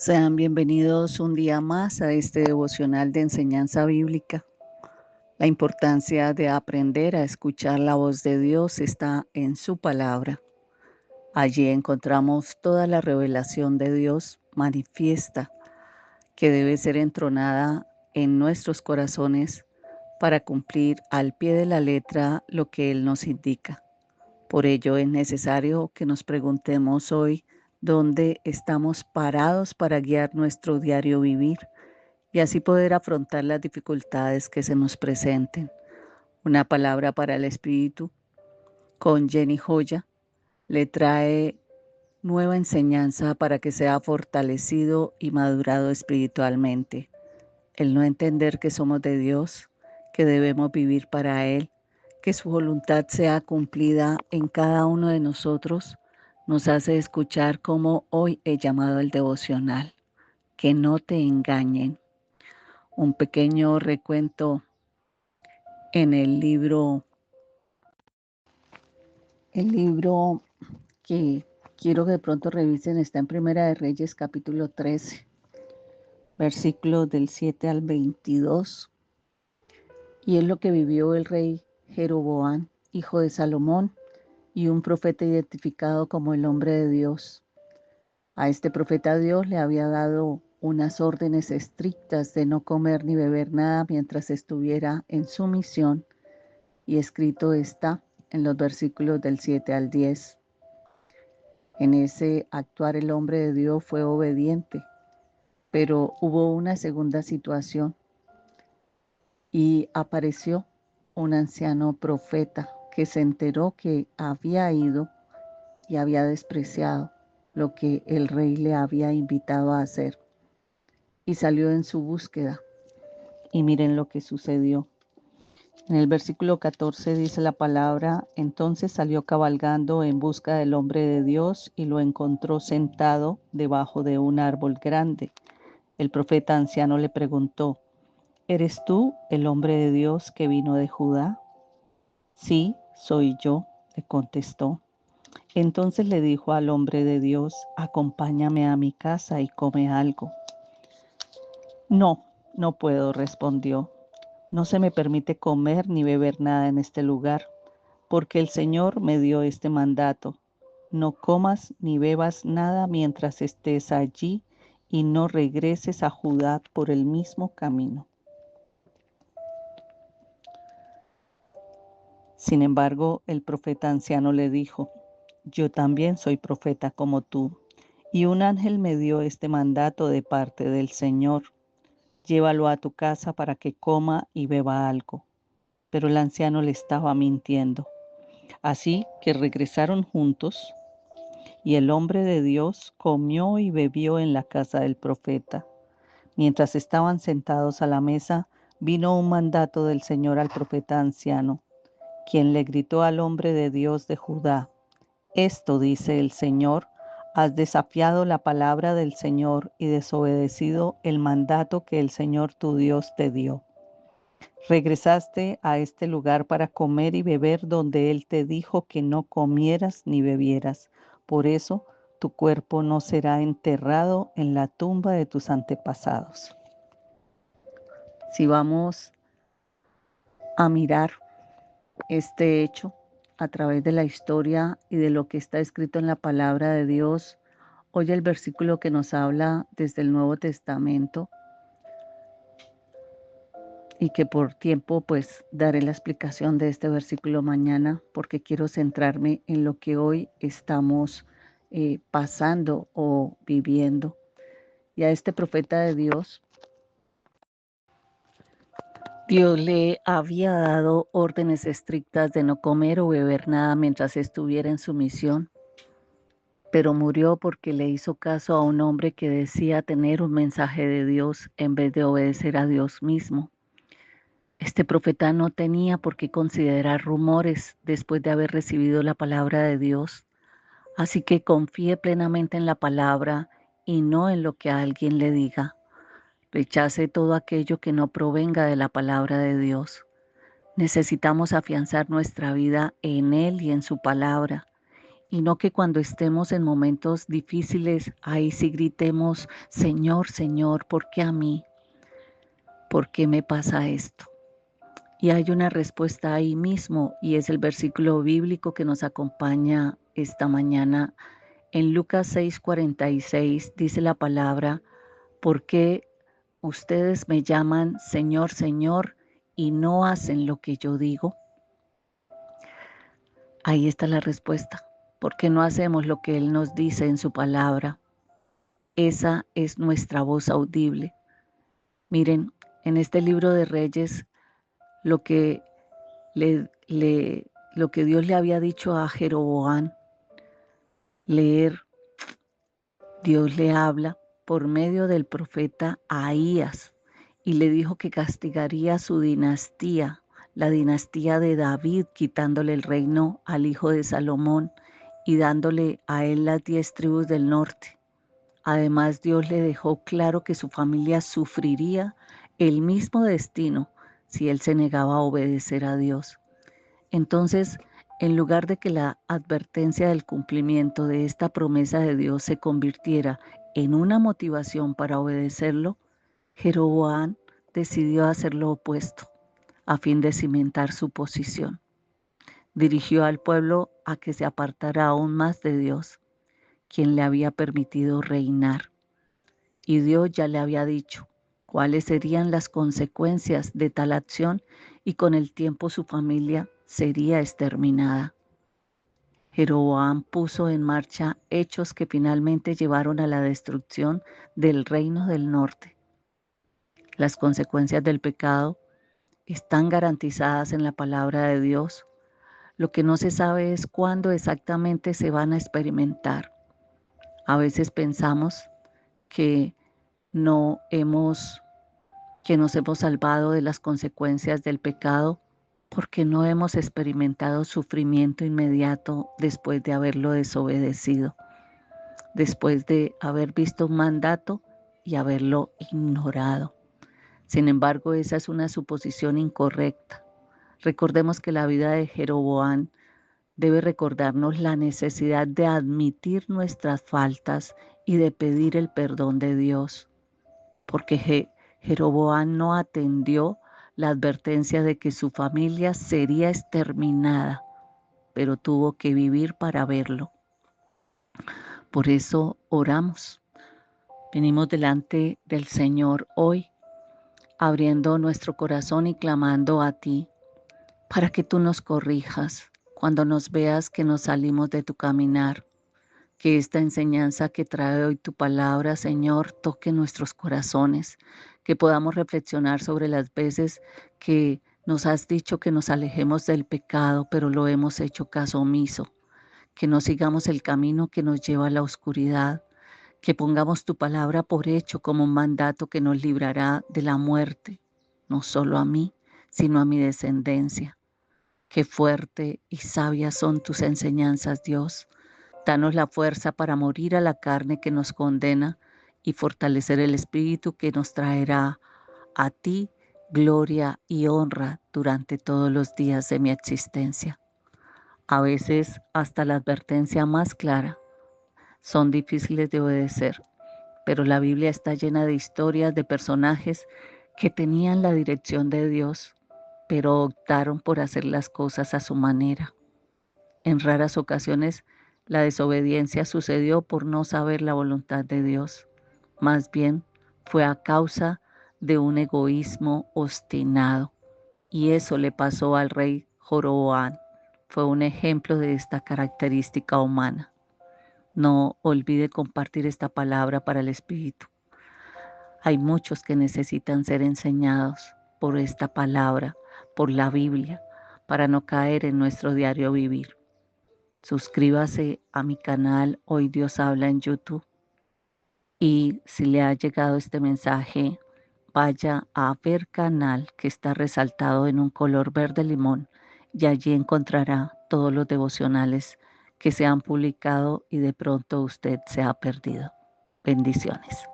Sean bienvenidos un día más a este devocional de enseñanza bíblica. La importancia de aprender a escuchar la voz de Dios está en su palabra. Allí encontramos toda la revelación de Dios manifiesta que debe ser entronada en nuestros corazones para cumplir al pie de la letra lo que Él nos indica. Por ello es necesario que nos preguntemos hoy dónde estamos parados para guiar nuestro diario vivir y así poder afrontar las dificultades que se nos presenten. Una palabra para el espíritu con Jenny Joya le trae nueva enseñanza para que sea fortalecido y madurado espiritualmente. El no entender que somos de Dios, que debemos vivir para Él, que su voluntad sea cumplida en cada uno de nosotros, nos hace escuchar como hoy he llamado el devocional, que no te engañen. Un pequeño recuento en el libro que quiero que de pronto revisen está en Primera de Reyes capítulo 13, versículos del 7 al 22, y es lo que vivió el rey Jeroboam, hijo de Salomón, y un profeta identificado como el hombre de Dios. A este profeta Dios le había dado unas órdenes estrictas de no comer ni beber nada mientras estuviera en su misión, y escrito está en los versículos del 7 al 10. En ese actuar el hombre de Dios fue obediente, pero hubo una segunda situación y apareció un anciano profeta que se enteró que había ido y había despreciado lo que el rey le había invitado a hacer y salió en su búsqueda. Y miren lo que sucedió. En el versículo 14 dice la palabra: entonces salió cabalgando en busca del hombre de Dios y lo encontró sentado debajo de un árbol grande. El profeta anciano le preguntó: ¿eres tú el hombre de Dios que vino de Judá? Sí, soy yo, le contestó. Entonces le dijo al hombre de Dios: acompáñame a mi casa y come algo. No, no puedo, respondió. No se me permite comer ni beber nada en este lugar, porque el Señor me dio este mandato: no comas ni bebas nada mientras estés allí y no regreses a Judá por el mismo camino. Sin embargo, el profeta anciano le dijo: yo también soy profeta como tú, y un ángel me dio este mandato de parte del Señor: llévalo a tu casa para que coma y beba algo. Pero el anciano le estaba mintiendo. Así que regresaron juntos, y el hombre de Dios comió y bebió en la casa del profeta. Mientras estaban sentados a la mesa, vino un mandato del Señor al profeta anciano, quien le gritó al hombre de Dios de Judá: esto dice el Señor: has desafiado la palabra del Señor y desobedecido el mandato que el Señor tu Dios te dio. Regresaste a este lugar para comer y beber donde Él te dijo que no comieras ni bebieras. Por eso tu cuerpo no será enterrado en la tumba de tus antepasados. Si vamos a mirar este hecho a través de la historia y de lo que está escrito en la palabra de Dios, hoy el versículo que nos habla desde el Nuevo Testamento, y que por tiempo pues daré la explicación de este versículo mañana, porque quiero centrarme en lo que hoy estamos pasando o viviendo. Y a este profeta de Dios, Dios le había dado órdenes estrictas de no comer o beber nada mientras estuviera en su misión, pero murió porque le hizo caso a un hombre que decía tener un mensaje de Dios en vez de obedecer a Dios mismo. Este profeta no tenía por qué considerar rumores después de haber recibido la palabra de Dios, así que confíe plenamente en la palabra y no en lo que alguien le diga. Rechace todo aquello que no provenga de la palabra de Dios. Necesitamos afianzar nuestra vida en Él y en su palabra, y no que cuando estemos en momentos difíciles, ahí sí gritemos, Señor, Señor, ¿por qué a mí? ¿Por qué me pasa esto? Y hay una respuesta ahí mismo, y es el versículo bíblico que nos acompaña esta mañana. En Lucas 6:46 dice la palabra, ¿por qué ustedes me llaman Señor, Señor, y no hacen lo que yo digo? Ahí está la respuesta. ¿Por qué no hacemos lo que Él nos dice en su palabra? Esa es nuestra voz audible. Miren, en este libro de Reyes, lo que, lo que Dios le había dicho a Jeroboam, leer, Dios le habla por medio del profeta Ahías y le dijo que castigaría su dinastía, la dinastía de David, quitándole el reino al hijo de Salomón y dándole a él las 10 tribus del norte. Además, Dios le dejó claro que su familia sufriría el mismo destino si él se negaba a obedecer a Dios. Entonces, en lugar de que la advertencia del cumplimiento de esta promesa de Dios se convirtiera en una motivación para obedecerlo, Jeroboam decidió hacer lo opuesto, a fin de cimentar su posición. Dirigió al pueblo a que se apartara aún más de Dios, quien le había permitido reinar. Y Dios ya le había dicho cuáles serían las consecuencias de tal acción y con el tiempo su familia sería exterminada. Jeroboam puso en marcha hechos que finalmente llevaron a la destrucción del reino del norte. Las consecuencias del pecado están garantizadas en la palabra de Dios. Lo que no se sabe es cuándo exactamente se van a experimentar. A veces pensamos que nos hemos salvado de las consecuencias del pecado porque no hemos experimentado sufrimiento inmediato después de haberlo desobedecido, después de haber visto un mandato y haberlo ignorado. Sin embargo, esa es una suposición incorrecta. Recordemos que la vida de Jeroboam debe recordarnos la necesidad de admitir nuestras faltas y de pedir el perdón de Dios, porque Jeroboam no atendió la advertencia de que su familia sería exterminada, pero tuvo que vivir para verlo. Por eso oramos. Venimos delante del Señor hoy, abriendo nuestro corazón y clamando a ti, para que tú nos corrijas cuando nos veas que nos salimos de tu caminar. Que esta enseñanza que trae hoy tu palabra, Señor, toque nuestros corazones, que podamos reflexionar sobre las veces que nos has dicho que nos alejemos del pecado, pero lo hemos hecho caso omiso, que no sigamos el camino que nos lleva a la oscuridad, que pongamos tu palabra por hecho como un mandato que nos librará de la muerte, no solo a mí, sino a mi descendencia. Qué fuerte y sabias son tus enseñanzas, Dios. Danos la fuerza para morir a la carne que nos condena y fortalecer el espíritu que nos traerá a ti gloria y honra durante todos los días de mi existencia. A veces hasta la advertencia más clara son difíciles de obedecer, pero la Biblia está llena de historias de personajes que tenían la dirección de Dios, pero optaron por hacer las cosas a su manera. En raras ocasiones, la desobediencia sucedió por no saber la voluntad de Dios. Más bien, fue a causa de un egoísmo obstinado. Y eso le pasó al rey Joroboam. Fue un ejemplo de esta característica humana. No olvide compartir esta palabra para el Espíritu. Hay muchos que necesitan ser enseñados por esta palabra, por la Biblia, para no caer en nuestro diario vivir. Suscríbase a mi canal Hoy Dios Habla en YouTube y si le ha llegado este mensaje, vaya a ver canal que está resaltado en un color verde limón y allí encontrará todos los devocionales que se han publicado y de pronto usted se ha perdido. Bendiciones.